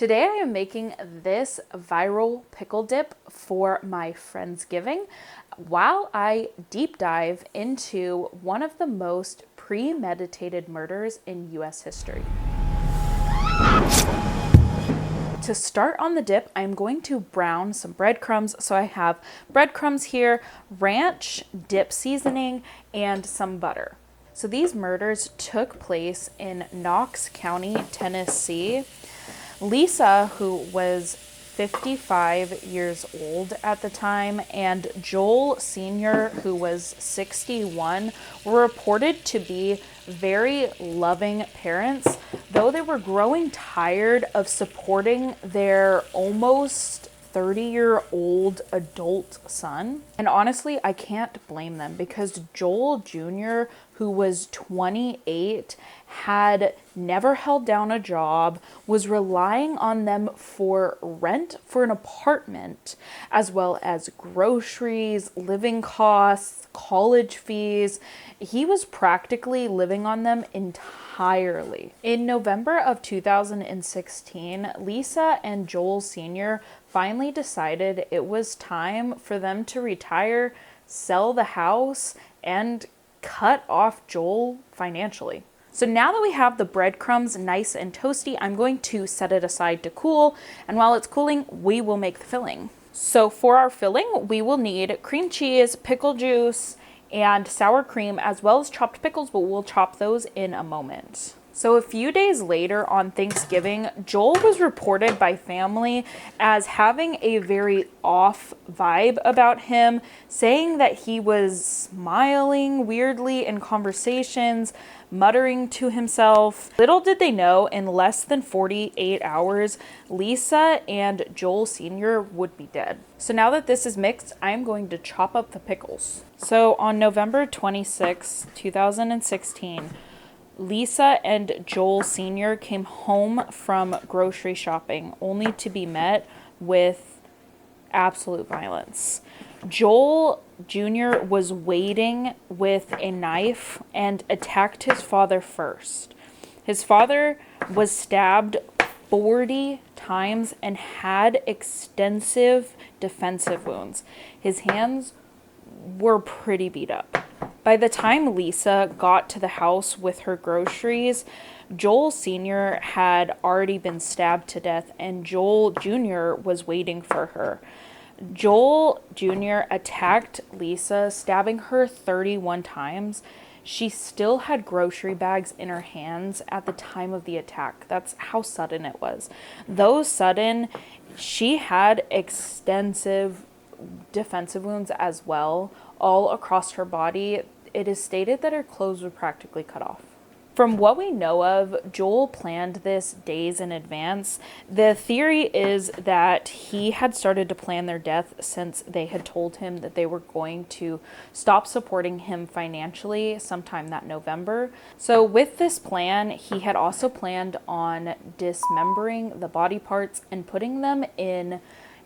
Today I am making this viral pickle dip for my Friendsgiving while I deep dive into one of the most premeditated murders in US history. To start on the dip, I'm going to brown some breadcrumbs. So I have breadcrumbs here, ranch, dip seasoning, and some butter. So these murders took place in Knox County, Tennessee. Lisa, who was 55 years old at the time, and Joel Sr., who was 61, were reported to be very loving parents, though they were growing tired of supporting their almost 30-year-old adult son. And honestly, I can't blame them because Joel Jr., who was 28, had never held down a job, was relying on them for rent for an apartment, as well as groceries, living costs, college fees. He was practically living on them entirely. In November of 2016, Lisa and Joel Sr. finally decided it was time for them to retire, sell the house, and cut off Joel financially. So now that we have the breadcrumbs nice and toasty, I'm going to set it aside to cool. And while it's cooling, we will make the filling. So for our filling, we will need cream cheese, pickle juice, and sour cream, as well as chopped pickles, but we'll chop those in a moment. So a few days later on Thanksgiving, Joel was reported by family as having a very off vibe about him, saying that he was smiling weirdly in conversations, muttering to himself. Little did they know, in less than 48 hours, Lisa and Joel Sr. would be dead. So now that this is mixed, I'm going to chop up the pickles. So on November 26, 2016, Lisa and Joel Sr. came home from grocery shopping, only to be met with absolute violence. Joel Jr. was waiting with a knife and attacked his father first. His father was stabbed 40 times and had extensive defensive wounds. His hands were pretty beat up. By the time Lisa got to the house with her groceries, Joel Sr. had already been stabbed to death, and Joel Jr. was waiting for her. Joel Jr. attacked Lisa, stabbing her 31 times. She still had grocery bags in her hands at the time of the attack. That's how sudden it was. Though sudden, she had extensive defensive wounds as well, all across her body. It is stated that her clothes were practically cut off. From what we know of, Joel planned this days in advance. The theory is that he had started to plan their death since they had told him that they were going to stop supporting him financially sometime that November. So with this plan, he had also planned on dismembering the body parts and putting them in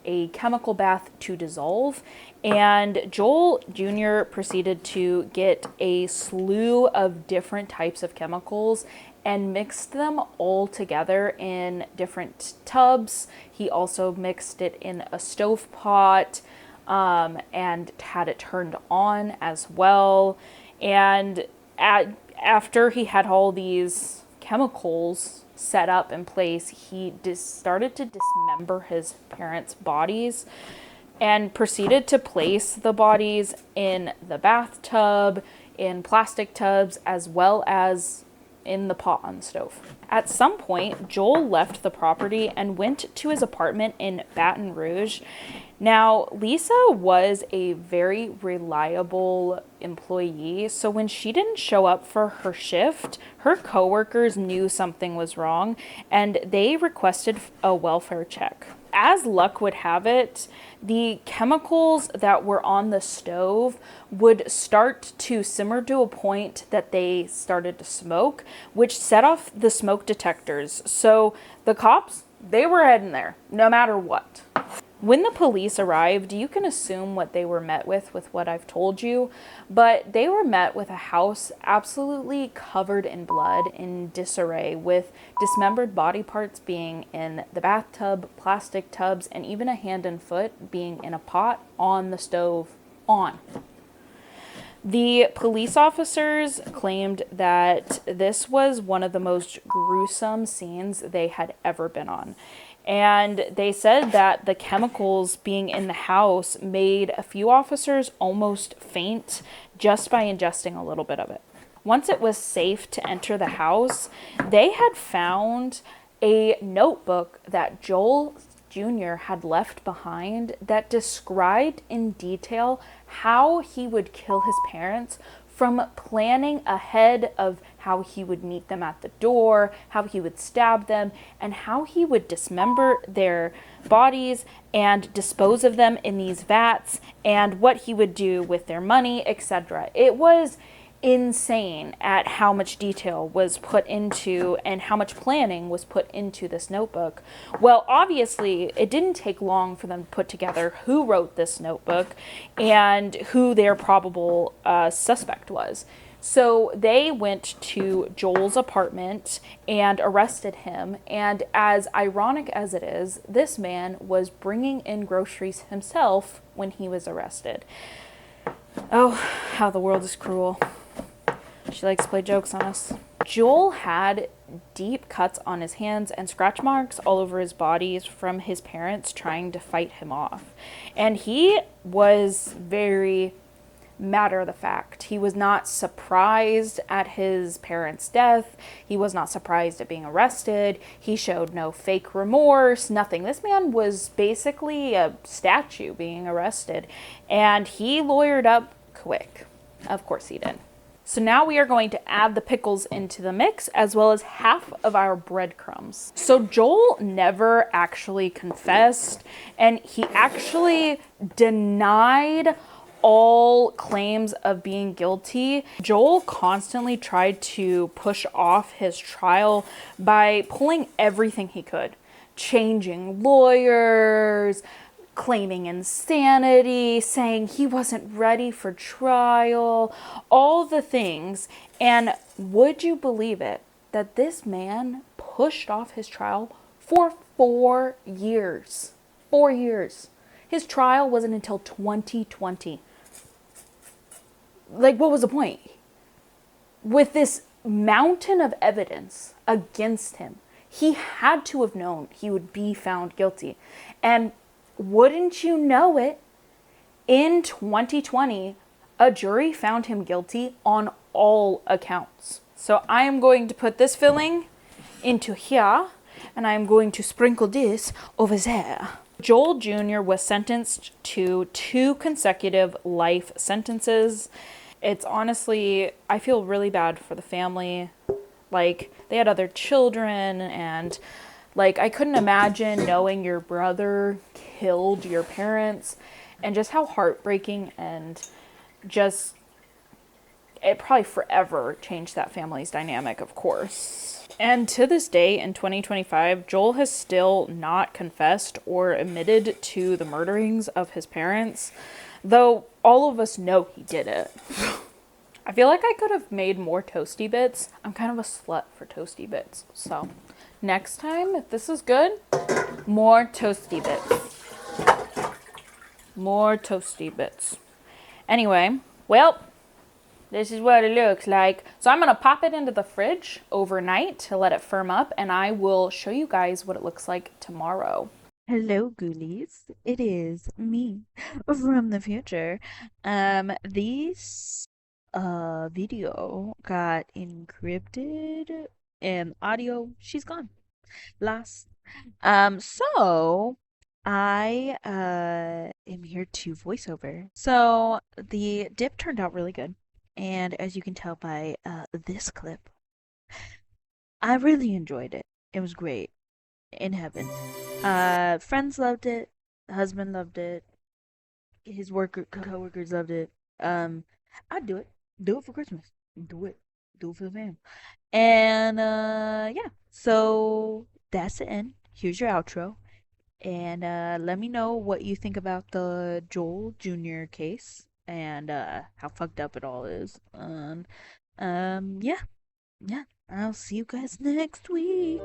a chemical bath to dissolve. And Joel Jr. proceeded to get a slew of different types of chemicals and mixed them all together in different tubs. He also mixed it in a stove pot and had it turned on as well. And after he had all these chemicals set up in place, he started to dismember his parents' bodies and proceeded to place the bodies in the bathtub, in plastic tubs, as well as in the pot on the stove. At some point, Joel left the property and went to his apartment in Baton Rouge. Now, Lisa was a very reliable employee, so when she didn't show up for her shift, her coworkers knew something was wrong, and they requested a welfare check. As luck would have it, the chemicals that were on the stove would start to simmer to a point that they started to smoke, which set off the smoke detectors. So the cops, they were heading there, no matter what. When the police arrived, you can assume what they were met with what I've told you, but they were met with a house absolutely covered in blood, in disarray, with dismembered body parts being in the bathtub, plastic tubs, and even a hand and foot being in a pot on the stove. On. The police officers claimed that this was one of the most gruesome scenes they had ever been on. And they said that the chemicals being in the house made a few officers almost faint just by ingesting a little bit of it. Once it was safe to enter the house, they had found a notebook that Joel Jr. had left behind that described in detail how he would kill his parents, from planning ahead of how he would meet them at the door, how he would stab them, and how he would dismember their bodies and dispose of them in these vats, and what he would do with their money, etc. It was insane at how much detail was put into and how much planning was put into this notebook. Well, obviously, it didn't take long for them to put together who wrote this notebook and who their probable suspect was. So they went to Joel's apartment and arrested him. And as ironic as it is, this man was bringing in groceries himself when he was arrested. Oh, how the world is cruel. She likes to play jokes on us. Joel had deep cuts on his hands and scratch marks all over his body from his parents trying to fight him off. And he was very matter of the fact. He was not surprised at his parents' death. He was not surprised at being arrested. He showed no fake remorse, nothing. This man was basically a statue being arrested. And he lawyered up quick. Of course he did. So now we are going to add the pickles into the mix, as well as half of our breadcrumbs. So Joel never actually confessed, and he actually denied all claims of being guilty. Joel constantly tried to push off his trial by pulling everything he could, changing lawyers, claiming insanity, saying he wasn't ready for trial, all the things. And would you believe it, that this man pushed off his trial for 4 years? 4 years. His trial wasn't until 2020. Like, what was the point? With this mountain of evidence against him, he had to have known he would be found guilty. And wouldn't you know it, in 2020, a jury found him guilty on all accounts. So I am going to put this filling into here, and I am going to sprinkle this over there. Joel Jr. was sentenced to 2 consecutive life sentences. It's honestly, I feel really bad for the family. Like, they had other children, and like, I couldn't imagine knowing your brother killed your parents, and just how heartbreaking, and just, it probably forever changed that family's dynamic, of course. And to this day, in 2025, Joel has still not confessed or admitted to the murderings of his parents, though all of us know he did it. I feel like I could have made more toasty bits. I'm kind of a slut for toasty bits, so next time, if this is good, more toasty bits. More toasty bits. Anyway, well, this is what it looks like. So I'm going to pop it into the fridge overnight to let it firm up, and I will show you guys what it looks like tomorrow. Hello, Ghoulies. It is me from the future. This video got encrypted and audio, she's gone. Lost. So I am here to voiceover. So the dip turned out really good. And as you can tell by this clip, I really enjoyed it. It was great. In heaven. Friends loved it. Husband loved it. His coworkers loved it. I'd do it. Do it for Christmas. Do it. Do it for the fam. And yeah. So that's the end. Here's your outro. And let me know what you think about the Joel Jr. case and how fucked up it all is. Yeah, yeah. I'll see you guys next week.